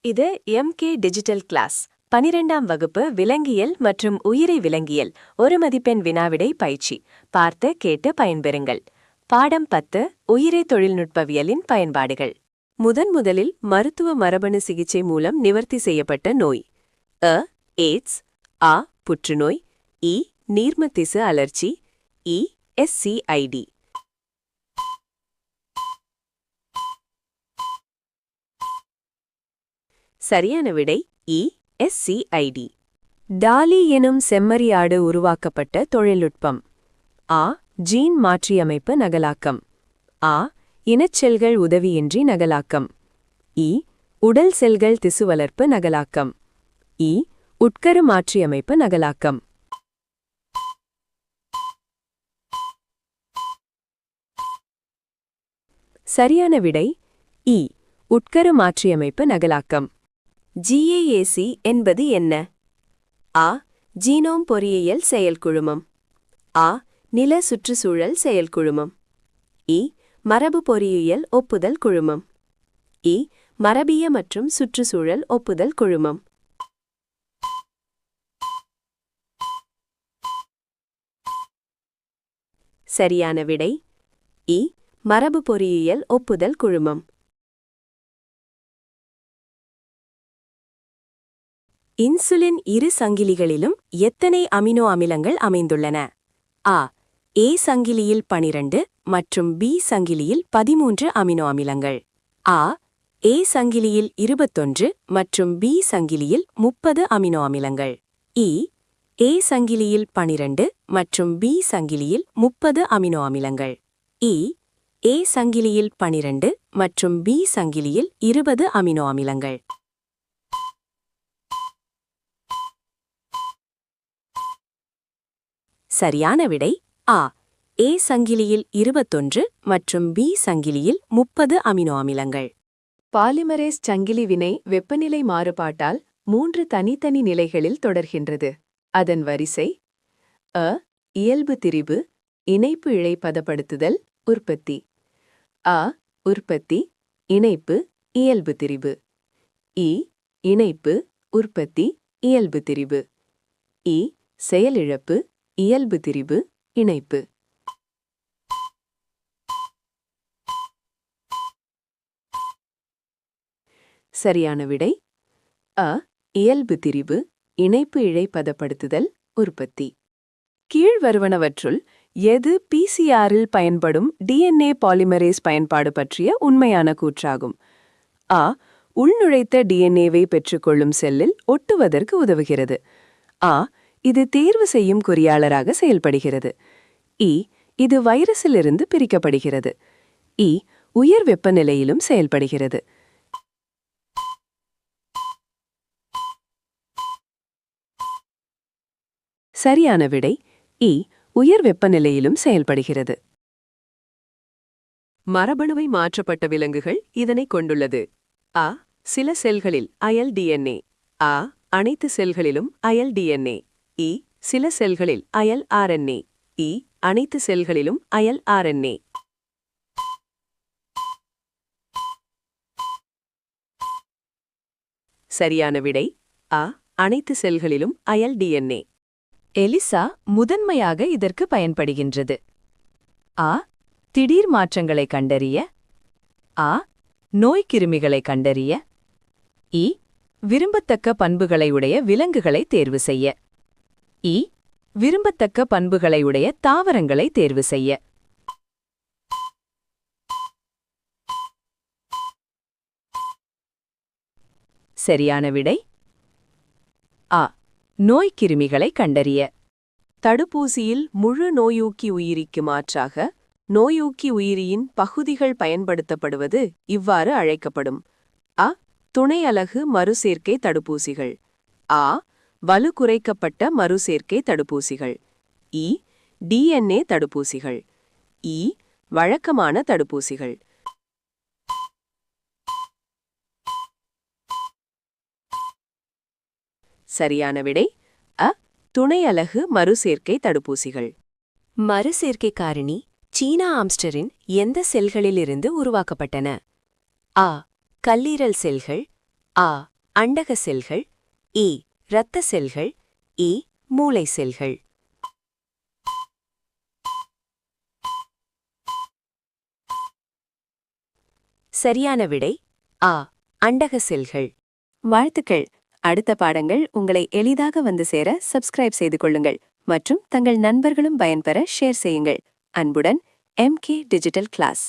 இது MK digital class 12ஆம் வகுப்பு விலங்கியல் மற்றும் உயிரி விலங்கியல் ஒரு மதிப்பெண் வினாவிடை பயிற்சி பார்த்து கேட்டு பயன்பெறுங்கள். பாடம் 10 உயிரி தொழில்நுட்பவியலின் பயன்பாடுகள். முதலில் மருத்துவ மரபணு சிகிச்சை மூலம் நிவர்த்தி செய்யப்பட்ட நோய். எய்ட்ஸ். புற்றுநோய். நீர்மத்திசு அலர்ச்சி. SCID. சரியான விடை SCID. டாலி எனும் செம்மறியாடு உருவாக்கப்பட்ட தொழில்நுட்பம். ஜீன் மாற்றியமைப்பு நகலாக்கம். இனச்செல்கள் உதவியின்றி நகலாக்கம். உடல் செல்கள் திசு வளர்ப்பு நகலாக்கம். உட்கரு மாற்றியமைப்பு நகலாக்கம். சரியான விடை உட்கரு மாற்றியமைப்பு நகலாக்கம். GAAC என்பது என்ன? ஜீனோம் பொறியியல் செயல்குழுமம். நில சுற்றுச்சூழல் செயல்குழுமம். மரபு பொறியியல் ஒப்புதல் குழுமம். மரபிய மற்றும் சுற்றுச்சூழல் ஒப்புதல் குழுமம். சரியான விடை மரபு பொறியியல் ஒப்புதல் குழுமம். இன்சுலின் இரு சங்கிலிகளிலும் எத்தனை அமினோ அமிலங்கள் அமைந்துள்ளன? A சங்கிலியில் 12 மற்றும் B சங்கிலியில் 13 அமினோ அமிலங்கள். A சங்கிலியில் 21 மற்றும் B சங்கிலியில் 30 அமினோ அமிலங்கள். A சங்கிலியில் 12 மற்றும் B சங்கிலியில் 30 அமினோ அமிலங்கள். A சங்கிலியில் 12 மற்றும் B சங்கிலியில் 20 அமினோ அமிலங்கள். சரியான விடை A சங்கிலியில் 21 மற்றும் B சங்கிலியில் 30 அமினோ அமிலங்கள். பாலிமரேஸ் சங்கிலி வினை வெப்பநிலை மாறுபாட்டால் 3 தனித்தனி நிலைகளில் தொடர்கின்றது. அதன் வரிசை: இயல்பு திரிபு, இணைப்பு இழை பதப்படுத்துதல், உற்பத்தி. உற்பத்தி, இணைப்பு, இயல்பு திரிபு. இணைப்பு, உற்பத்தி, இயல்பு திரிபு. செயலிழப்பு, இயல்பு திரிபு, இணைப்பு. சரியான விடை இயல்பு திரிபு, இணைப்பு இழை பதப்படுத்துதல், உற்பத்தி. கீழ்வருவனவற்றுள் எது PCRல் பயன்படும் DNA பாலிமரேஸ் பயன்பாடு பற்றிய உண்மையான கூற்றாகும்? உள்நுழைத்த DNAவை பெற்றுக்கொள்ளும் செல்லில் ஒட்டுவதற்கு உதவுகிறது. இது தேர்வு செய்யும் குறியாளராக செயல்படுகிறது. இது வைரஸிலிருந்து பிரிக்கப்படுகிறது. உயர் வெப்பநிலையிலும் செயல்படுகிறது. சரியான விடை உயர் வெப்பநிலையிலும் செயல்படுகிறது. மரபணுவை மாற்றப்பட்ட விலங்குகள் இதனை கொண்டுள்ளது. சில செல்களில் அயல் DNA. அனைத்து செல்களிலும் அயல் DNA. சில செல்களில் அயல் RNA. அனைத்து செல்களிலும் அயல் RNA. சரியான விடை அனைத்து செல்களிலும் அயல் DNA. எலிசா முதன்மையாக இதற்கு பயன்படுகின்றது. திடீர் மாற்றங்களை கண்டறிய. நோய்க்கிருமிகளை கண்டறிய. விரும்பத்தக்க பண்புகளை உடைய விலங்குகளை தேர்வு செய்ய. விரும்பத்தக்க பண்புகளை உடைய தாவரங்களை தேர்வு செய்ய. சரியான விடை நோய்க்கிருமிகளை கண்டறிய. தடுப்பூசியில் முழு நோயூக்கி உயிரிக்கு மாற்றாக நோயூக்கி உயிரியின் பகுதிகள் பயன்படுத்தப்படுவது இவ்வாறு அழைக்கப்படும். துணை அலகு மறுசேர்க்கை தடுப்பூசிகள். வலு குறைக்கப்பட்ட மறுசேர்க்கை தடுப்பூசிகள். DNA தடுப்பூசிகள். வழக்கமான தடுப்பூசிகள். சரியான விடை துணை அலகு மறுசேர்க்கை தடுப்பூசிகள். மறுசேர்க்கை காரணி சீனா ஆம்ஸ்டரின் எந்த செல்களிலிருந்து உருவாக்கப்பட்டன? கல்லீரல் செல்கள். அண்டக செல்கள், ஏ இரத்த செல்கள், ஏ மூளை செல்கள். சரியான விடை ஆ அண்டக செல்கள். வாழ்த்துக்கள். அடுத்த பாடங்கள் உங்களை எளிதாக வந்து சேர சப்ஸ்கிரைப் செய்து கொள்ளுங்கள் மற்றும் தங்கள் நண்பர்களும் பயன்பெற ஷேர் செய்யுங்கள். அன்புடன் MK டிஜிட்டல் கிளாஸ்.